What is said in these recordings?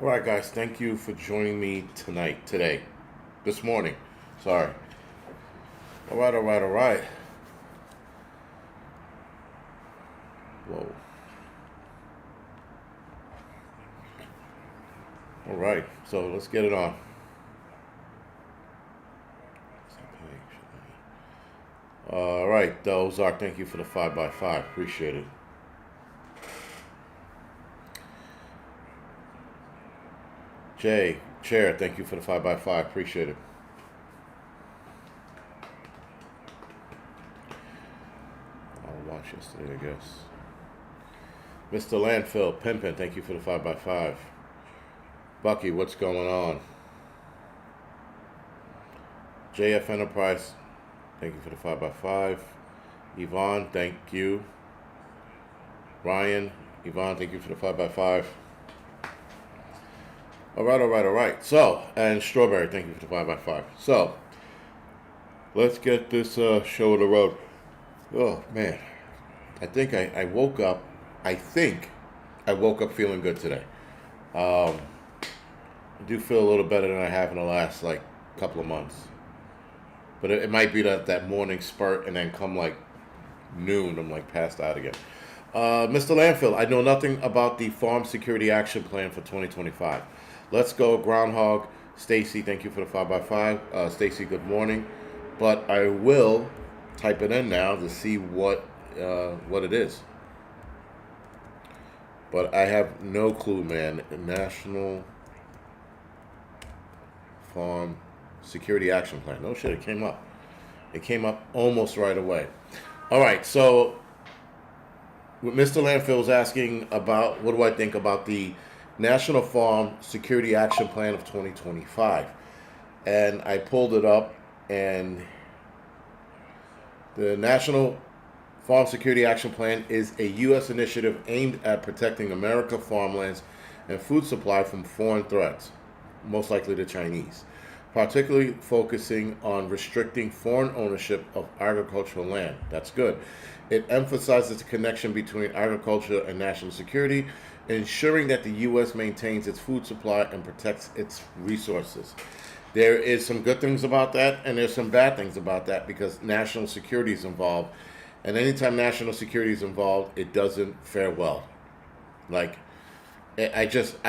All right, guys. Thank you for joining me this morning. Sorry. All right. Whoa. All right. So let's get it on. All right, Ozark. Thank you for the 5x5. Appreciate it. Jay, Chair. Thank you for the 5x5. Appreciate it. I'll watch yesterday, I guess. Mr. Landfill, Pimpin. Thank you for the 5x5. Bucky, what's going on? JF Enterprise, thank you for the 5x5. Yvonne, thank you. Ryan, Yvonne, thank you for the 5x5. All right. So, and Strawberry, thank you for the 5x5. So, let's get this show on the road. Oh, man. I think I woke up, I think I woke up feeling good today. I do feel a little better than I have in the last, couple of months. But it might be that morning spurt, and then come noon, I'm passed out again. Mr. Landfill, I know nothing about the Farm Security Action Plan for 2025. Let's go, Groundhog. Stacy, thank you for the 5x5. Stacy, good morning. But I will type it in now to see what it is. But I have no clue, man. National Farm Security Action Plan. No shit, it came up. It came up almost right away. All right, so what Mr. Landfill is asking about, what do I think about the National Farm Security Action Plan of 2025? And I pulled it up, and the National Farm Security Action Plan is a U.S. initiative aimed at protecting American farmlands and food supply from foreign threats, most likely the Chinese, particularly focusing on restricting foreign ownership of agricultural land. That's good. It emphasizes the connection between agriculture and national security, ensuring that the U.S. maintains its food supply and protects its resources. There is some good things about that, and there's some bad things about that, because national security is involved. And anytime national security is involved, it doesn't fare well. I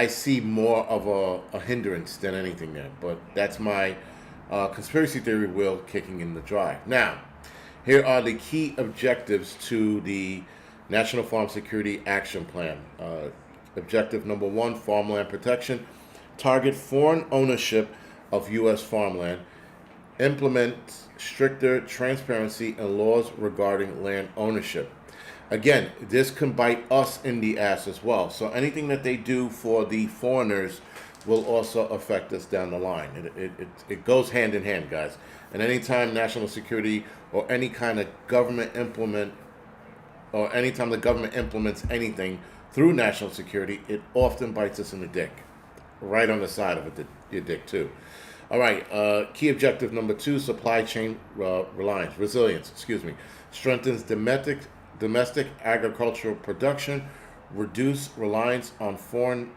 see more of a hindrance than anything there. But that's my conspiracy theory wheel kicking in the drive. Now, here are the key objectives to the National Farm Security Action Plan. Objective number 1, farmland protection. Target foreign ownership of U.S. farmland. Implement stricter transparency and laws regarding land ownership. Again, this can bite us in the ass as well. So anything that they do for the foreigners will also affect us down the line. It goes hand in hand, guys. And anytime national security or any kind of government anytime the government implements anything through national security, it often bites us in the dick. Right on the side of it, your dick too. All right, key objective number 2, supply chain resilience, strengthens domestic agricultural production, reduce reliance on foreign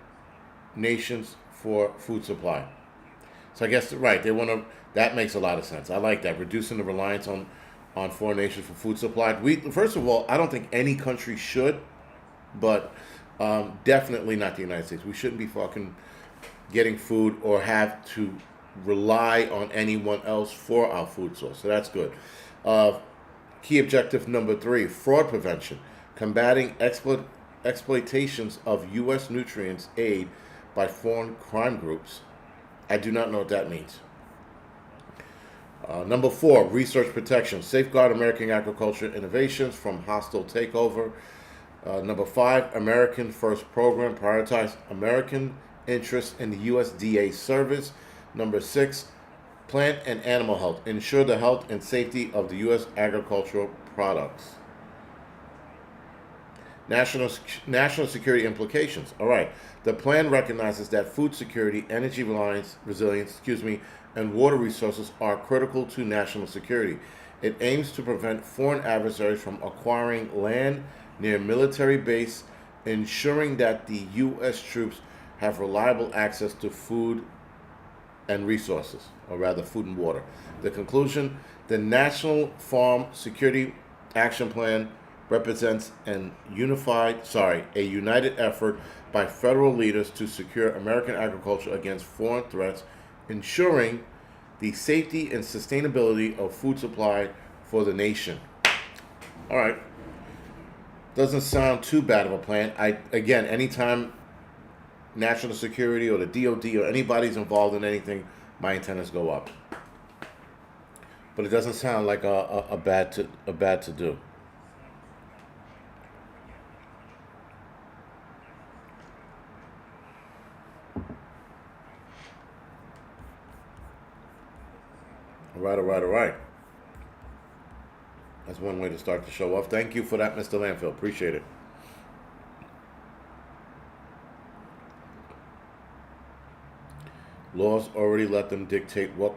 nations for food supply. So I guess, right, that makes a lot of sense. I like that, reducing the reliance on foreign nations for food supply. First of all, I don't think any country should, but definitely not the United States. We shouldn't be fucking getting food or have to rely on anyone else for our food source. So that's good. Key objective number 3, fraud prevention, combating exploitations of U.S. nutrients aid by foreign crime groups. I do not know what that means. Number 4, research protection, safeguard American agriculture innovations from hostile takeover. Number 5, American First Program, prioritize American interests in the USDA service. Number 6, plant and animal health, ensure the health and safety of the U.S. agricultural products. National security implications. All right. The plan recognizes that food security, energy resilience, and water resources are critical to national security. It aims to prevent foreign adversaries from acquiring land near military base, ensuring that the U.S. troops have reliable access to food and resources, or rather food and water. The conclusion, the National Farm Security Action Plan represents a united effort by federal leaders to secure American agriculture against foreign threats, ensuring the safety and sustainability of food supply for the nation. All right. Doesn't sound too bad of a plan. Again, anytime national security or the DOD or anybody's involved in anything, my antennas go up. But it doesn't sound like a bad to do. All right. That's one way to start the show off. Thank you for that, Mr. Landfill. Appreciate it. Laws already let them dictate what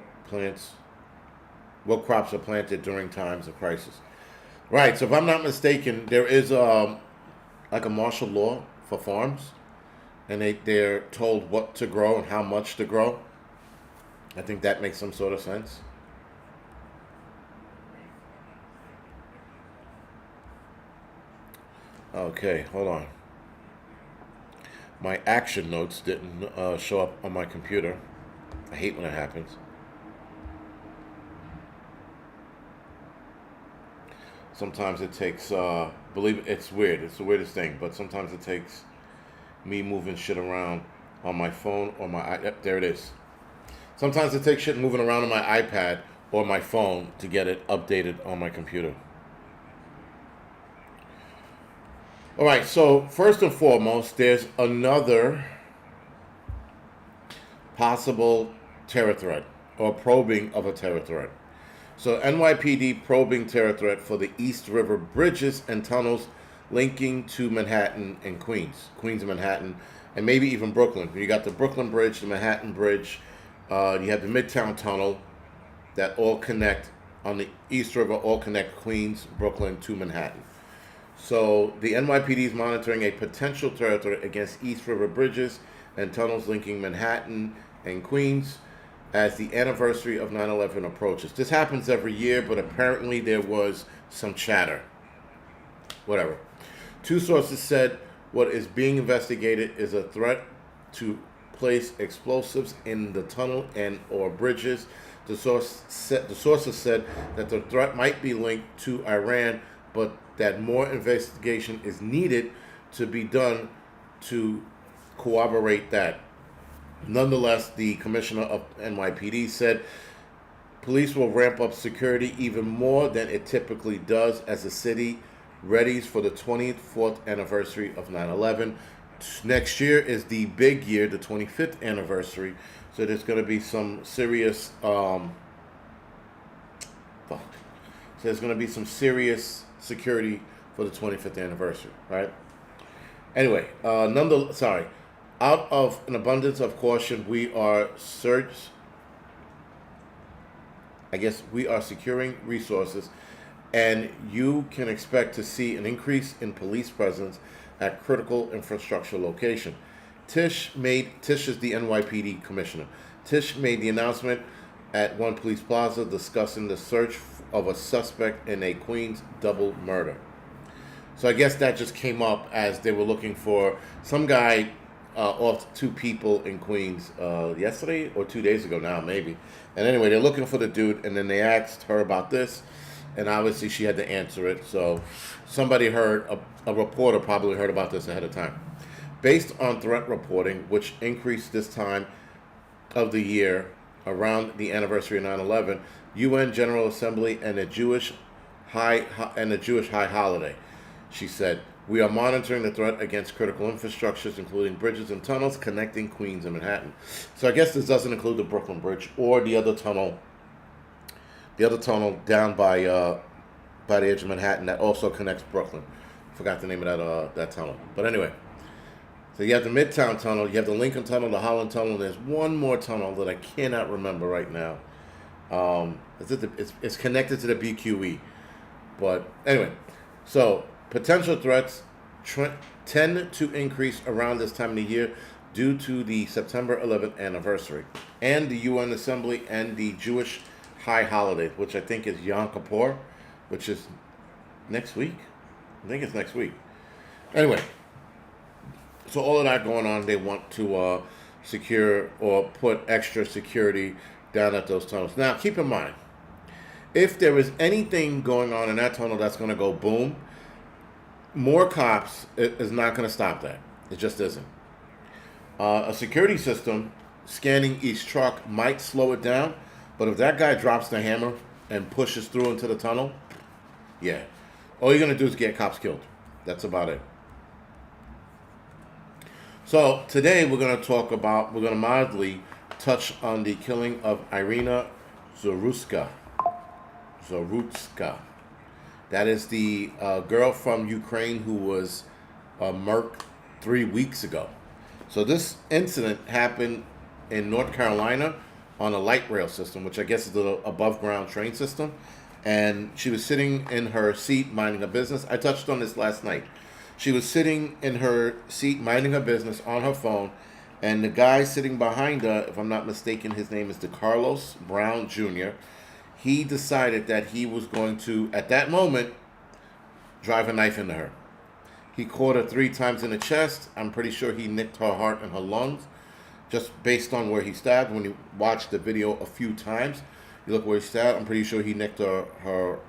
crops are planted during times of crisis. Right. So if I'm not mistaken, there is like a martial law for farms, and they're told what to grow and how much to grow. I think that makes some sort of sense. Okay, hold on. My action notes didn't show up on my computer. I hate when it happens. Sometimes it takes, believe it, it's weird. It's the weirdest thing, but sometimes it takes me moving shit around on my phone or yep, there it is. Sometimes it takes shit moving around on my iPad or my phone to get it updated on my computer. All right, so first and foremost, there's another possible terror threat or probing of a terror threat. So NYPD probing terror threat for the East River bridges and tunnels linking to Manhattan and Queens and Manhattan, and maybe even Brooklyn. You got the Brooklyn Bridge, the Manhattan Bridge, you have the Midtown Tunnel that all connect on the East River, all connect Queens, Brooklyn to Manhattan. So the NYPD is monitoring a potential terror threat against East River bridges and tunnels linking Manhattan and Queens as the anniversary of 9/11 approaches. This happens every year, but apparently there was some chatter. Whatever. Two sources said what is being investigated is a threat to place explosives in the tunnel and or bridges. The sources said that the threat might be linked to Iran, but that more investigation is needed to be done to corroborate that. Nonetheless, the commissioner of NYPD said police will ramp up security even more than it typically does as the city readies for the 24th anniversary of 9/11. Next year is the big year, the 25th anniversary. So there's going to be some serious, security for the 25th anniversary, right? Anyway, out of an abundance of caution, we are securing resources, and you can expect to see an increase in police presence at critical infrastructure location. Tish is the NYPD commissioner. Tish made the announcement at One Police Plaza discussing the search of a suspect in a Queens double murder. So I guess that just came up as they were looking for some guy off two people in Queens yesterday or 2 days ago now, maybe. And anyway, they're looking for the dude, and then they asked her about this, and obviously she had to answer it. So somebody a reporter probably heard about this ahead of time. Based on threat reporting, which increased this time of the year around the anniversary of 9/11, UN General Assembly and a Jewish high holiday, she said, we are monitoring the threat against critical infrastructures, including bridges and tunnels connecting Queens and Manhattan. So I guess this doesn't include the Brooklyn Bridge or the other tunnel down by the edge of Manhattan that also connects Brooklyn. Forgot the name of that tunnel. But anyway, so you have the Midtown Tunnel, you have the Lincoln Tunnel, the Holland Tunnel, and there's one more tunnel that I cannot remember right now. It's connected to the BQE. But anyway, so potential threats tend to increase around this time of the year, due to the September 11th anniversary and the UN Assembly and the Jewish high holiday, which I think is Yom Kippur, which is next week. I think it's next week. Anyway, so all of that going on, they want to secure or put extra security down at those tunnels. Now, keep in mind, if there is anything going on in that tunnel that's going to go boom, more cops is not going to stop that. It just isn't. A security system scanning each truck might slow it down, but if that guy drops the hammer and pushes through into the tunnel, yeah, all you're going to do is get cops killed. That's about it. So today we're going to mildly touch on the killing of Irina Zorutska. That is the girl from Ukraine who was murked 3 weeks ago. So this incident happened in North Carolina on a light rail system, which I guess is the above ground train system. And she was sitting in her seat minding her business. I touched on this last night. She was sitting in her seat minding her business on her phone. And the guy sitting behind her, if I'm not mistaken, his name is DeCarlos Brown Jr., he decided that he was going to, at that moment, drive a knife into her. He caught her 3 times in the chest. I'm pretty sure he nicked her heart and her lungs, just based on where he stabbed. When you watch the video a few times, you look where he stabbed, I'm pretty sure he nicked her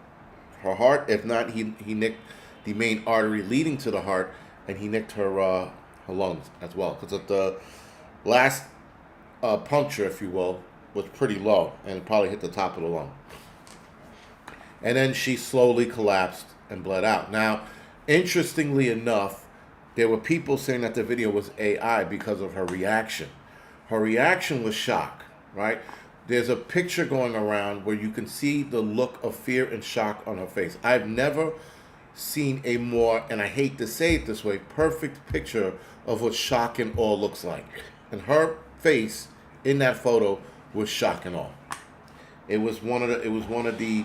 heart. If not, he nicked the main artery leading to the heart, and he nicked her lungs as well. Because the last puncture, if you will, was pretty low, and it probably hit the top of the lung. And then she slowly collapsed and bled out. Now, interestingly enough, there were people saying that the video was AI because of her reaction. Her reaction was shock, right? There's a picture going around where you can see the look of fear and shock on her face. I've never seen a more, and I hate to say it this way, perfect picture of what shock and awe looks like. And her face in that photo was shock and awe. It was one of the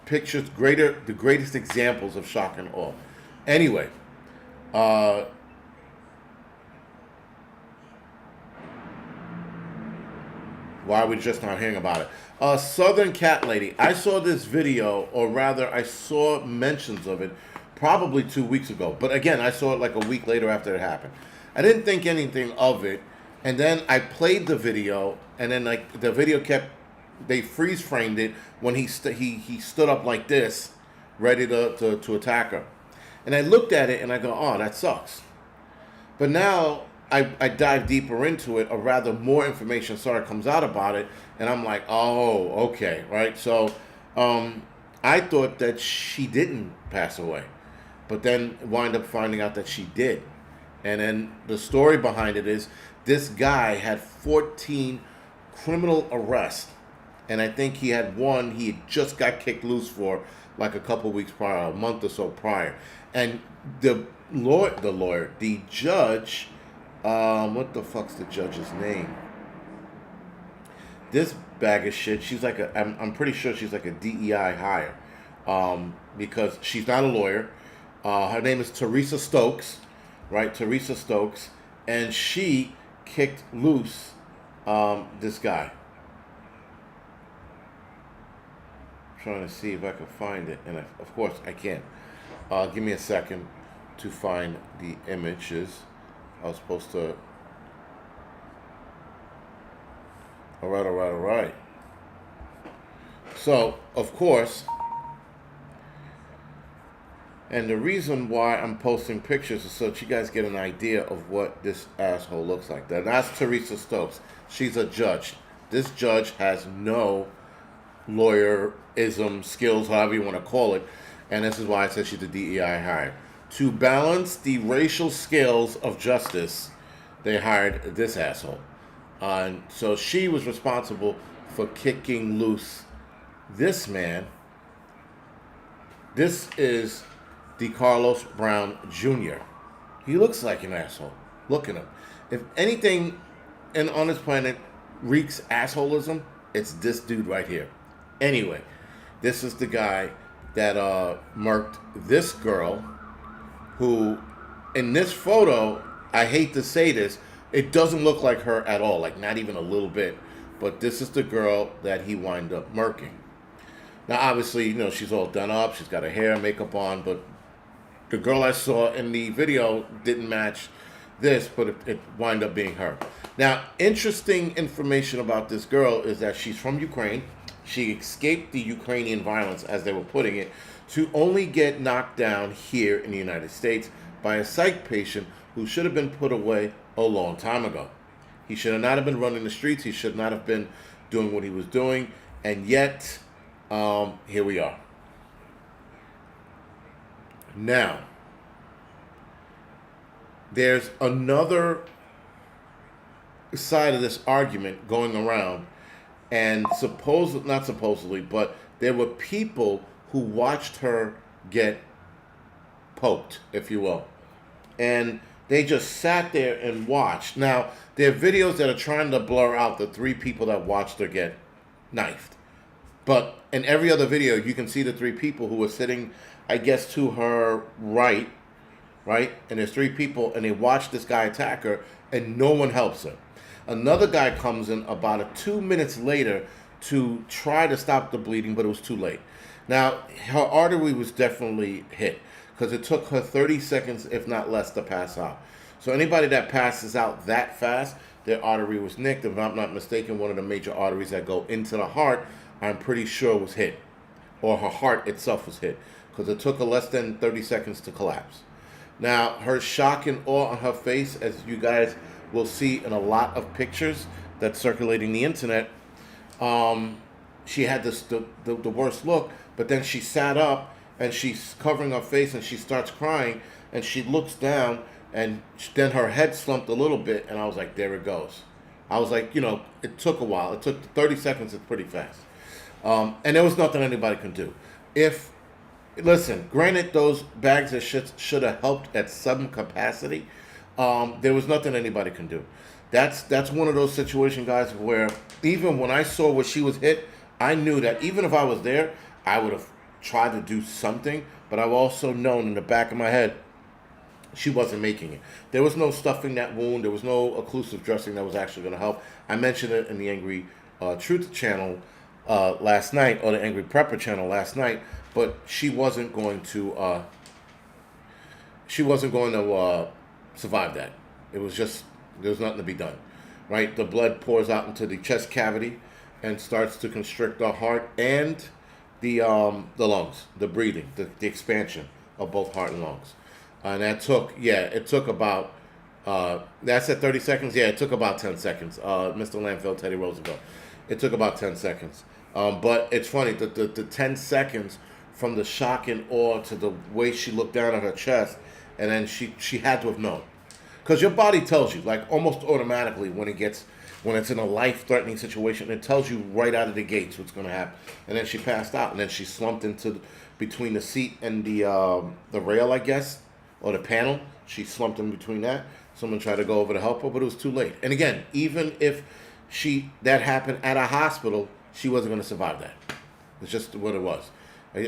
pictures, the greatest examples of shock and awe. Anyway, why are we just not hearing about it? Southern Cat Lady. I saw this video, or rather, I saw mentions of it probably 2 weeks ago. But again, I saw it like a week later after it happened. I didn't think anything of it. And then I played the video, and then like the video they freeze framed it when he stood up like this, ready to attack her. And I looked at it and I go, oh, that sucks. But now I dive deeper into it, or rather more information sort of comes out about it, and I'm like, oh, okay, right? So I thought that she didn't pass away, but then wind up finding out that she did. And then the story behind it is this guy had 14 criminal arrests, and I think he had one he had just got kicked loose for like a couple weeks prior, a month or so prior. And the judge, what the fuck's the judge's name? This bag of shit, she's like I'm pretty sure she's like a DEI hire, because she's not a lawyer. Her name is Teresa Stokes, right? Teresa Stokes, and she kicked loose this guy. I'm trying to see if I can find it, and of course I can't. Give me a second to find the images. I was supposed to. All right. So, of course, and the reason why I'm posting pictures is so that you guys get an idea of what this asshole looks like. That's Teresa Stokes. She's a judge. This judge has no lawyerism skills, however you want to call it, and this is why I said she's a DEI hire. To balance the racial scales of justice, they hired this asshole. And so she was responsible for kicking loose this man. This is DeCarlos Brown Jr. He looks like an asshole. Look at him. If anything on this planet reeks assholism, it's this dude right here. Anyway, this is the guy that murked this girl, who in this photo I hate to say this, it doesn't look like her at all, like not even a little bit. But this is the girl that he wind up murking. Now, obviously, she's all done up. She's got her hair and makeup on, but the girl I saw in the video didn't match this, but it wind up being her. Now, interesting information about this girl is that she's from Ukraine. She escaped the Ukrainian violence, as they were putting it, to only get knocked down here in the United States by a psych patient who should have been put away a long time ago. He should not have been running the streets. He should not have been doing what he was doing. And yet, here we are. Now, there's another side of this argument going around, and not supposedly, but there were people who watched her get poked, if you will, and they just sat there and watched. Now, there are videos that are trying to blur out the 3 people that watched her get knifed, but in every other video, you can see the 3 people who were sitting, I guess, to her right, and there's 3 people, and they watch this guy attack her, and no one helps her. Another guy comes in about 2 minutes later to try to stop the bleeding, but it was too late. Now, her artery was definitely hit because it took her 30 seconds, if not less, to pass out. So anybody that passes out that fast, their artery was nicked. If I'm not mistaken, one of the major arteries that go into the heart, I'm pretty sure was hit, or her heart itself was hit, because it took her less than 30 seconds to collapse. Now, her shock and awe on her face, as you guys will see in a lot of pictures that's circulating the internet, she had the worst look, but then she sat up and she's covering her face and she starts crying and she looks down and then her head slumped a little bit, and I was like, there it goes. I was like, it took a while. It took 30 seconds. It's pretty fast. And there was nothing anybody can do. Listen, granted, those bags of shit should have helped at some capacity. There was nothing anybody can do. That's one of those situations, guys, where even when I saw where she was hit, I knew that even if I was there, I would have tried to do something. But I've also known in the back of my head, she wasn't making it. There was no stuffing that wound. There was no occlusive dressing that was actually going to help. I mentioned it in the Angry Truth channel last night, or the Angry Prepper channel last night. But she wasn't going to. Survive that. It was just, there was nothing to be done, right? The blood pours out into the chest cavity and starts to constrict the heart and the lungs, the breathing, the expansion of both heart and lungs. And it took about, that's at 30 seconds? Yeah, it took about 10 seconds. Mr. Landfill, Teddy Roosevelt. It took about 10 seconds. But it's funny, the 10 seconds from the shock and awe to the way she looked down at her chest, and then she had to have known. Because your body tells you, like almost automatically when it's in a life-threatening situation, it tells you right out of the gates what's going to happen. And then she passed out, and then she slumped into between the seat and the rail, I guess, or the panel. She slumped in between that. Someone tried to go over to help her, but it was too late. And again, even if that happened at a hospital, she wasn't going to survive that. It's just what it was.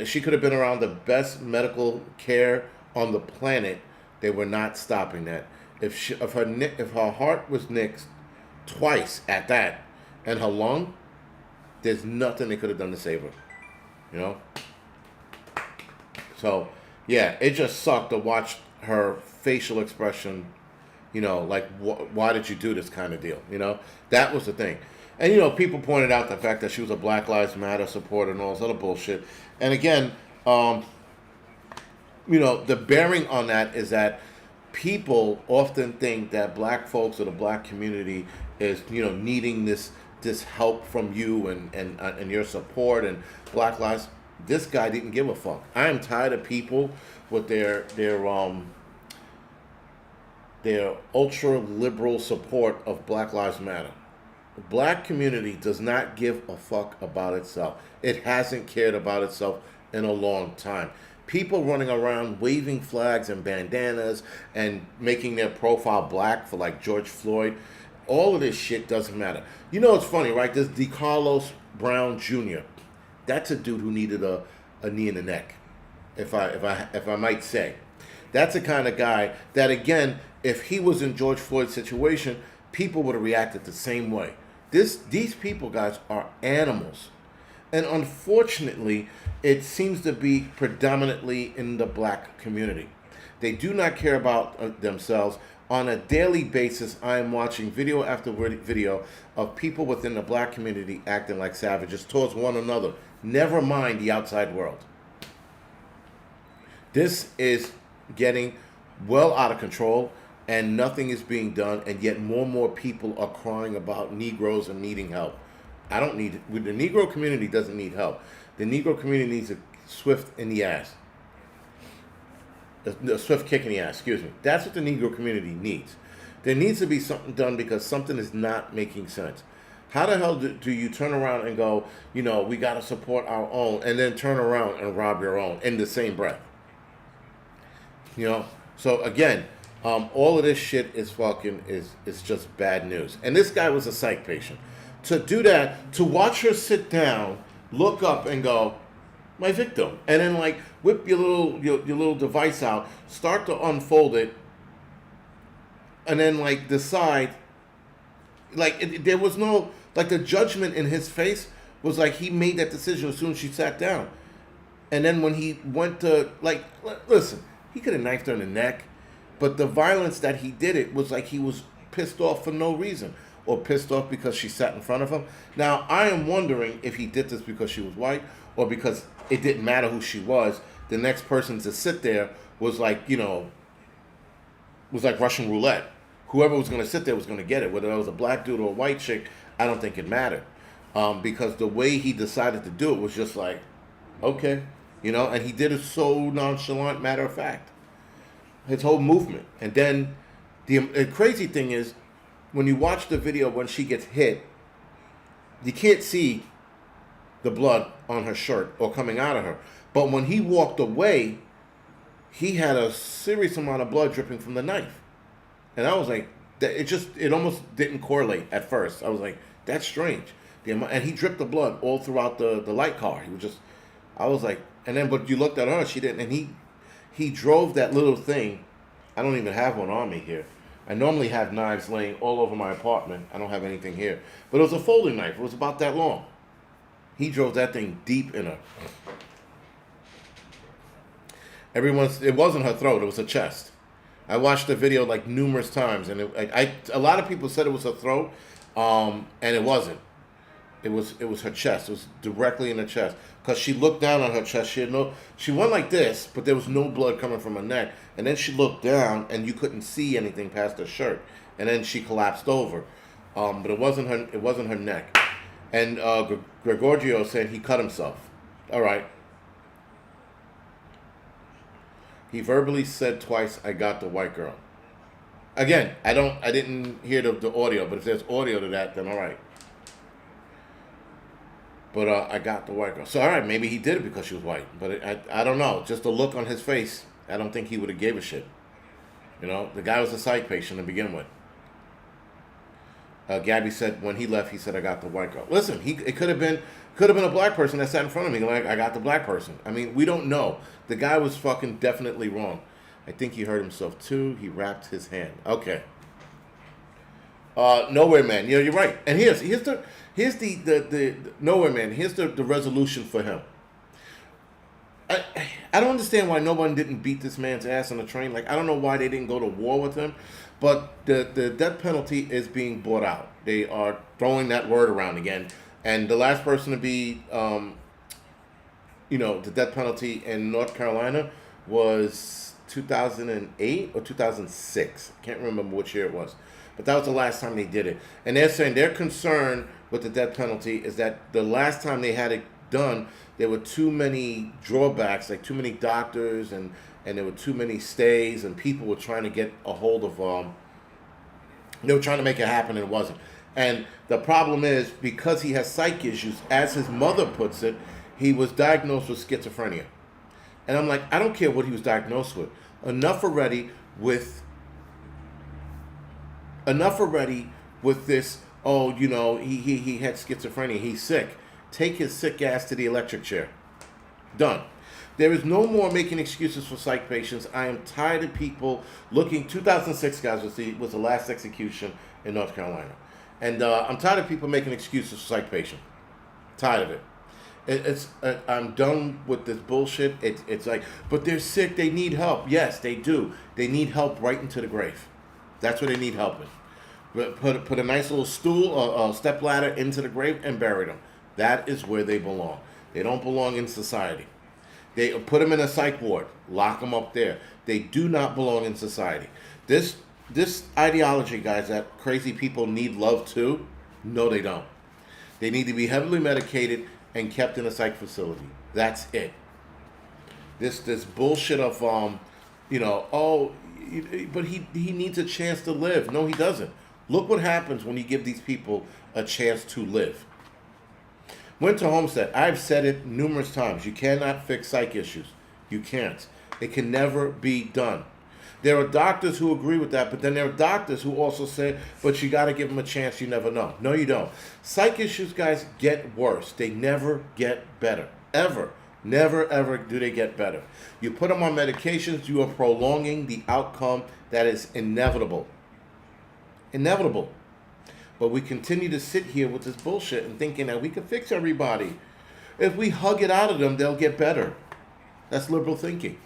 She could have been around the best medical care on the planet. They were not stopping that. If her heart was nicked twice at that, and her lung, there's nothing they could have done to save her. So yeah, it just sucked to watch her facial expression. Like why did you do this kind of deal? That was the thing. And people pointed out the fact that she was a Black Lives Matter supporter and all this other bullshit. And again, the bearing on that is that people often think that black folks or the black community is, needing this help from you and your support and Black Lives. This guy didn't give a fuck. I am tired of people with their ultra liberal support of Black Lives Matter. The black community does not give a fuck about itself. It hasn't cared about itself in a long time. People running around waving flags and bandanas and making their profile black for like George Floyd. All of this shit doesn't matter. It's funny, right? This DeCarlos Brown Jr. That's a dude who needed a knee in the neck, if I might say. That's the kind of guy that, again, if he was in George Floyd's situation, people would have reacted the same way. These people, guys, are animals. And unfortunately, it seems to be predominantly in the black community. They do not care about themselves. On a daily basis, I am watching video after video of people within the black community acting like savages towards one another. Never mind the outside world. This is getting well out of control, and nothing is being done, and yet more and more people are crying about Negroes and needing help. I don't need it. The Negro community doesn't need help. The Negro community needs a swift in the ass. A swift kick in the ass, excuse me. That's what the Negro community needs. There needs to be something done because something is not making sense. How the hell do you turn around and go, we got to support our own, and then turn around and rob your own in the same breath? So again, all of this shit is is just bad news. And this guy was a psych patient. To do that, to watch her sit down, look up and go, my victim, and then like whip your little device out, start to unfold it, and then like decide, there was no, the judgment in his face was like he made that decision as soon as she sat down. And then when he went to, listen, he could have knifed her in the neck, but the violence that he did it was like he was pissed off for no reason, or pissed off because she sat in front of him. Now, I am wondering if he did this because she was white, or because it didn't matter who she was. The next person to sit there was like Russian roulette. Whoever was going to sit there was going to get it. Whether it was a black dude or a white chick, I don't think it mattered. Because the way he decided to do it was just like, okay. And he did it so nonchalant, matter of fact. His whole movement. And then the crazy thing is, when you watch the video when she gets hit, you can't see the blood on her shirt or coming out of her. But when he walked away, he had a serious amount of blood dripping from the knife. And I was like, it almost didn't correlate at first. I was like, that's strange. And he dripped the blood all throughout the light car. I was like, but you looked at her, she didn't. And he drove that little thing. I don't even have one on me here. I normally have knives laying all over my apartment. I don't have anything here. But it was a folding knife. It was about that long. He drove that thing deep in her. It wasn't her throat. It was her chest. I watched the video numerous times, and a lot of people said it was her throat, and it wasn't. It was her chest. It was directly in her chest, because she looked down on her chest. She went like this, but there was no blood coming from her neck. And then she looked down, and you couldn't see anything past her shirt. And then she collapsed over, but it wasn't her. It wasn't her neck. And Gregorio said he cut himself. All right. He verbally said twice, "I got the white girl." Again, I didn't hear the audio, but if there's audio to that, then all right. But I got the white girl. So all right, maybe he did it because she was white. But I don't know. Just the look on his face, I don't think he would have gave a shit. The guy was a psych patient to begin with. Gabby said when he left, he said, "I got the white girl." Listen, it could have been a black person that sat in front of me. Like, I got the black person. I mean, we don't know. The guy was fucking definitely wrong. I think he hurt himself too. He wrapped his hand. Okay. Nowhere Man. You're right. And here's the Nowhere Man. Here's the resolution for him. I don't understand why no one didn't beat this man's ass on the train. I don't know why they didn't go to war with him. But the death penalty is being brought out. They are throwing that word around again. And the last person to be, the death penalty in North Carolina was 2008 or 2006. I can't remember which year it was. But that was the last time they did it. And they're saying their concern with the death penalty is that the last time they had it done, there were too many drawbacks, too many doctors, and there were too many stays, and people were trying to get a hold of, they were trying to make it happen, and it wasn't. And the problem is, because he has psych issues, as his mother puts it, he was diagnosed with schizophrenia. And I'm like, I don't care what he was diagnosed with. Enough already with this, he had schizophrenia, he's sick. Take his sick ass to the electric chair. Done. There is no more making excuses for psych patients. I am tired of people looking. 2006, guys, was the last execution in North Carolina, and I'm tired of people making excuses for psych patients. Tired of it. I'm done with this bullshit. It's like, but they're sick. They need help. Yes, they do. They need help right into the grave. That's what they need help with. Put a nice little stool or step ladder into the grave and bury them. That is where they belong. They don't belong in society. They put them in a psych ward, lock them up there. They do not belong in society. This ideology, guys, that crazy people need love too. No, they don't. They need to be heavily medicated and kept in a psych facility. That's it. This bullshit of but he needs a chance to live. No, he doesn't. Look what happens when you give these people a chance to live. Winter Homestead, I've said it numerous times. You cannot fix psych issues. You can't. It can never be done. There are doctors who agree with that, but then there are doctors who also say, but you got to give them a chance. You never know. No, you don't. Psych issues, guys, get worse. They never get better. Ever. Never, ever do they get better. You put them on medications, you are prolonging the outcome that is inevitable. Inevitable. But we continue to sit here with this bullshit and thinking that we can fix everybody. If we hug it out of them, they'll get better. That's liberal thinking.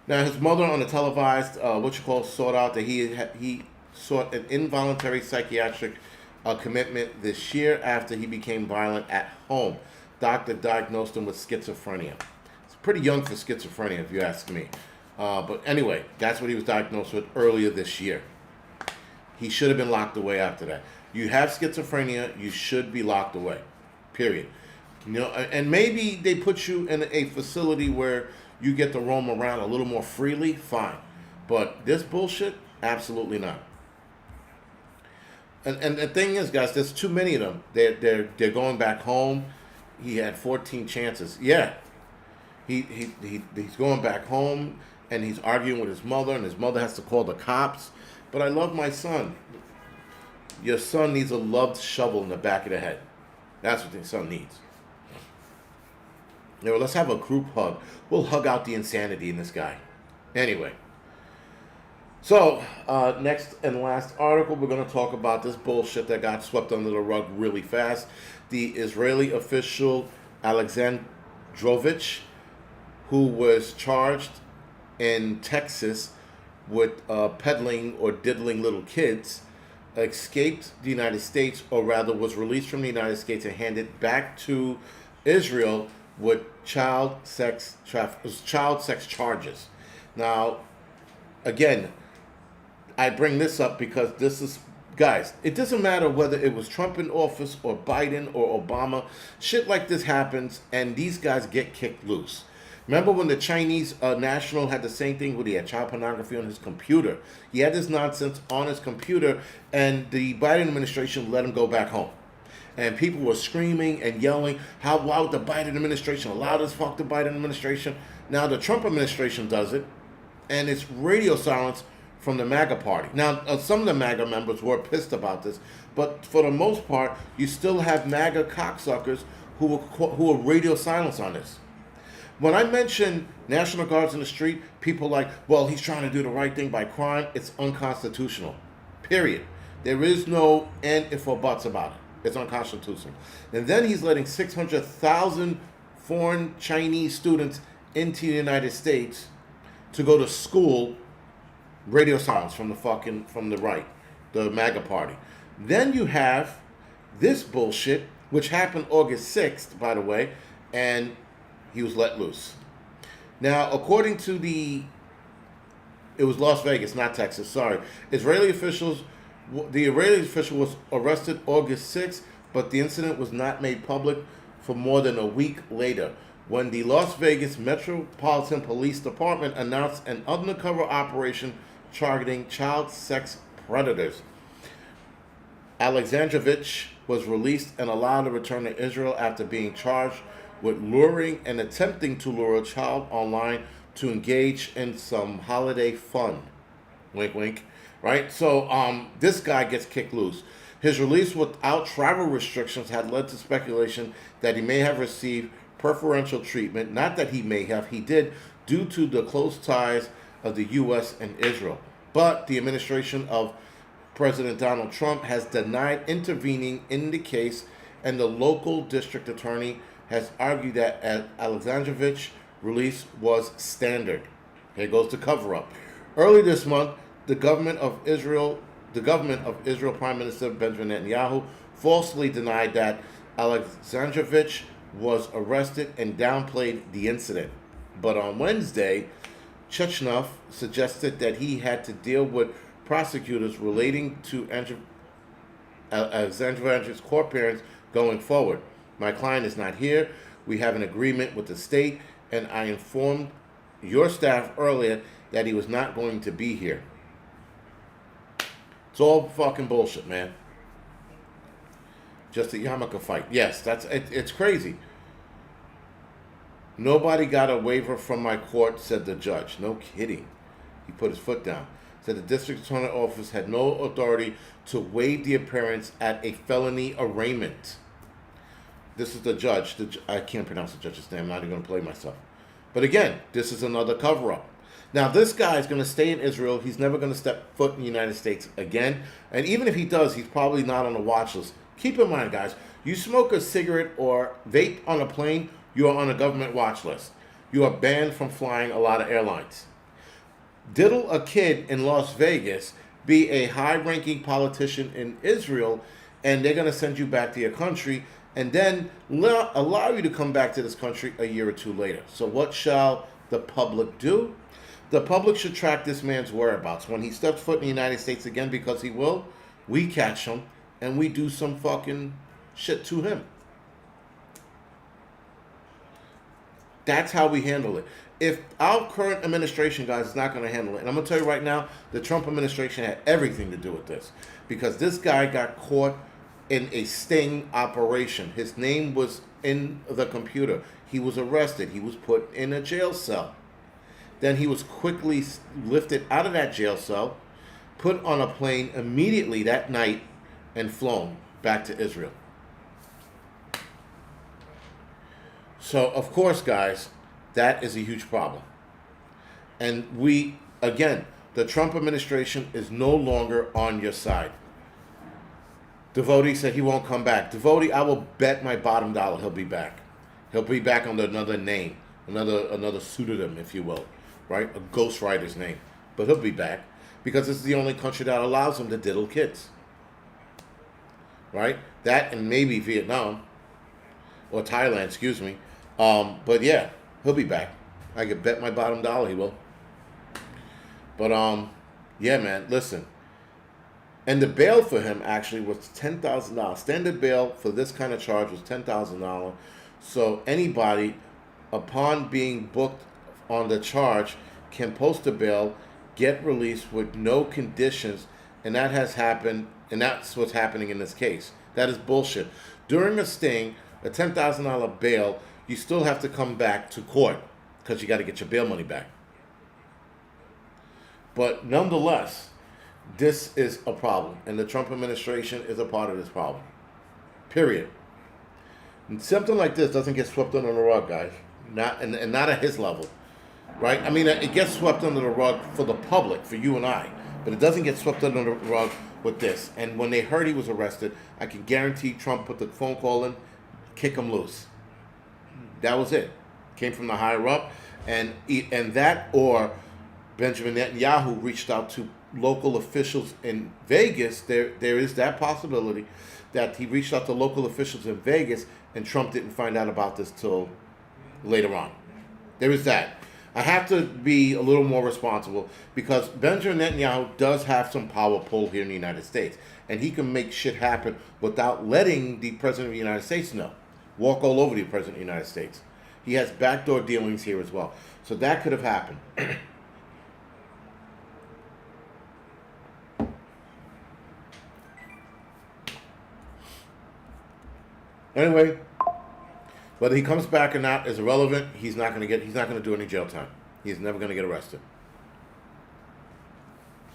Now, his mother on a televised, sought out that he sought an involuntary psychiatric commitment this year after he became violent at home. Doctor diagnosed him with schizophrenia. It's pretty young for schizophrenia, if you ask me. But anyway, that's what he was diagnosed with earlier this year. He should have been locked away after that. You have schizophrenia, you should be locked away. Period. And maybe they put you in a facility where you get to roam around a little more freely, fine. But this bullshit, absolutely not. And the thing is, guys, there's too many of them. They're going back home. He had 14 chances. Yeah. He's going back home and he's arguing with his mother, and his mother has to call the cops. But I love my son. Your son needs a loved shovel in the back of the head. That's what your son needs. Let's have a group hug. We'll hug out the insanity in this guy. Anyway. So, next and last article, we're going to talk about this bullshit that got swept under the rug really fast. The Israeli official Alexandrovich, who was charged in Texas with peddling or diddling little kids, escaped the United States, or rather was released from the United States and handed back to Israel with child sex charges. Now, again, I bring this up because this is, guys, it doesn't matter whether it was Trump in office or Biden or Obama. Shit like this happens and these guys get kicked loose. Remember when the Chinese national had the same thing where he had child pornography on his computer? He had this nonsense on his computer and the Biden administration let him go back home. And people were screaming and yelling, why would the Biden administration allow this? Fuck the Biden administration. Now the Trump administration does it, and it's radio silence from the MAGA party. Now, some of the MAGA members were pissed about this, but for the most part, you still have MAGA cocksuckers who are radio silence on this. When I mention National Guards in the street, people like, well, he's trying to do the right thing by crime. It's unconstitutional. Period. There is no and if or buts about it. It's unconstitutional. And then he's letting 600,000 foreign Chinese students into the United States to go to school. Radio silence from the right, the MAGA party. Then you have this bullshit, which happened August 6th, by the way, and he was let loose. Now, according to it was Las Vegas, not Texas, sorry. The Israeli official was arrested August 6th, but the incident was not made public for more than a week later, when the Las Vegas Metropolitan Police Department announced an undercover operation targeting child sex predators. Alexandrovich was released and allowed to return to Israel after being charged with luring and attempting to lure a child online to engage in some holiday fun. Wink, wink. Right? So this guy gets kicked loose. His release without travel restrictions had led to speculation that he may have received preferential treatment. Not that he may have, he did, due to the close ties of the U.S. and Israel. But the administration of President Donald Trump has denied intervening in the case, and the local district attorney has argued that Alexandrovich's release was standard. Here goes the cover-up. Early this month, the government of Israel Prime Minister Benjamin Netanyahu falsely denied that Alexandrovich was arrested and downplayed the incident. But on Wednesday, Chechnov suggested that he had to deal with prosecutors relating to Alexandrovich's court appearance going forward. My client is not here. We have an agreement with the state, and I informed your staff earlier that he was not going to be here. It's all fucking bullshit, man. Just a yarmulke fight. Yes, it's crazy. Nobody got a waiver from my court, said the judge. No kidding. He put his foot down. Said the district attorney office had no authority to waive the appearance at a felony arraignment. This is the judge. I can't pronounce the judge's name. I'm not even going to play myself. But again, this is another cover-up. Now, this guy is going to stay in Israel. He's never going to step foot in the United States again. And even if he does, he's probably not on the watch list. Keep in mind, guys, you smoke a cigarette or vape on a plane, you are on a government watch list. You are banned from flying a lot of airlines. Diddle a kid in Las Vegas, be a high-ranking politician in Israel, and they're going to send you back to your country and then allow you to come back to this country a year or two later. So what shall the public do? The public should track this man's whereabouts. When he steps foot in the United States again, because he will, we catch him and we do some fucking shit to him. That's how we handle it. If our current administration, guys, is not going to handle it, and I'm going to tell you right now, the Trump administration had everything to do with this, because this guy got caught in a sting operation. His name was in the computer. He was arrested. He was put in a jail cell. Then he was quickly lifted out of that jail cell, put on a plane immediately that night, and flown back to Israel. So, of course, guys, that is a huge problem. And again, the Trump administration is no longer on your side. Devotee said he won't come back. Devotee, I will bet my bottom dollar he'll be back. He'll be back under another name, another pseudonym, if you will, right? A ghostwriter's name. But he'll be back because this is the only country that allows him to diddle kids, right? That and maybe Vietnam or Thailand, excuse me. But yeah, he'll be back. I could bet my bottom dollar he will. But yeah, man, listen. And the bail for him actually was $10,000. Standard bail for this kind of charge was $10,000. So anybody, upon being booked on the charge, can post a bail, get released with no conditions, and that has happened, and that's what's happening in this case. That is bullshit. During a sting, a $10,000 bail, you still have to come back to court because you got to get your bail money back. But nonetheless, this is a problem, and the Trump administration is a part of this problem. Period. And something like this doesn't get swept under the rug, guys. Not at his level, right? I mean, it gets swept under the rug for the public, for you and I, but it doesn't get swept under the rug with this. And when they heard he was arrested, I can guarantee Trump put the phone call in, kick him loose. That was it. Came from the higher up, and that or Benjamin Netanyahu reached out to local officials in Vegas. There is that possibility that he reached out to local officials in Vegas and Trump didn't find out about this till later on. There is that. I have to be a little more responsible because Benjamin Netanyahu does have some power pull here in the United States, and he can make shit happen without letting the President of the United States know. Walk all over the President of the United States. He has backdoor dealings here as well. So that could have happened. Anyway, whether he comes back or not is irrelevant. He's not going to do any jail time. He's never going to get arrested.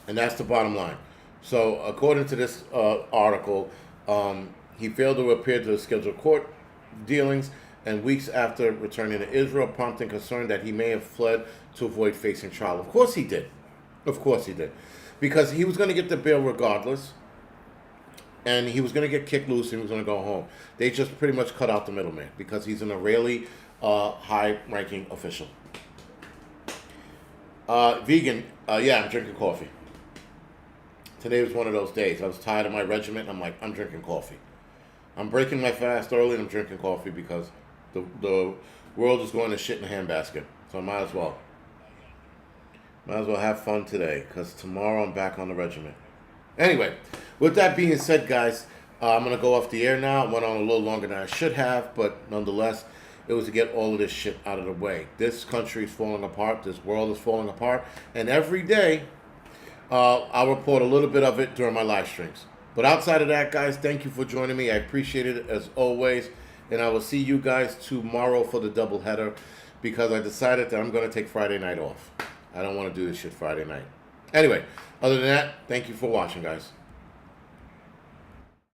And that's the bottom line. So according to this article, he failed to appear to the scheduled court dealings, and weeks after returning to Israel, prompting concern that he may have fled to avoid facing trial. Of course he did. Of course he did. Because he was going to get the bail regardless, and he was going to get kicked loose and he was going to go home. They just pretty much cut out the middleman because he's an Israeli high-ranking official. Vegan, yeah, I'm drinking coffee. Today was one of those days. I was tired of my regiment. I'm like, I'm drinking coffee. I'm breaking my fast early and I'm drinking coffee because the world is going to shit in a handbasket. So I might as well. Might as well have fun today because tomorrow I'm back on the regiment. Anyway, with that being said, guys, I'm going to go off the air now. I went on a little longer than I should have, but nonetheless, it was to get all of this shit out of the way. This country is falling apart. This world is falling apart. And every day, I'll report a little bit of it during my live streams. But outside of that, guys, thank you for joining me. I appreciate it as always. And I will see you guys tomorrow for the doubleheader because I decided that I'm going to take Friday night off. I don't want to do this shit Friday night. Anyway, other than that, thank you for watching, guys.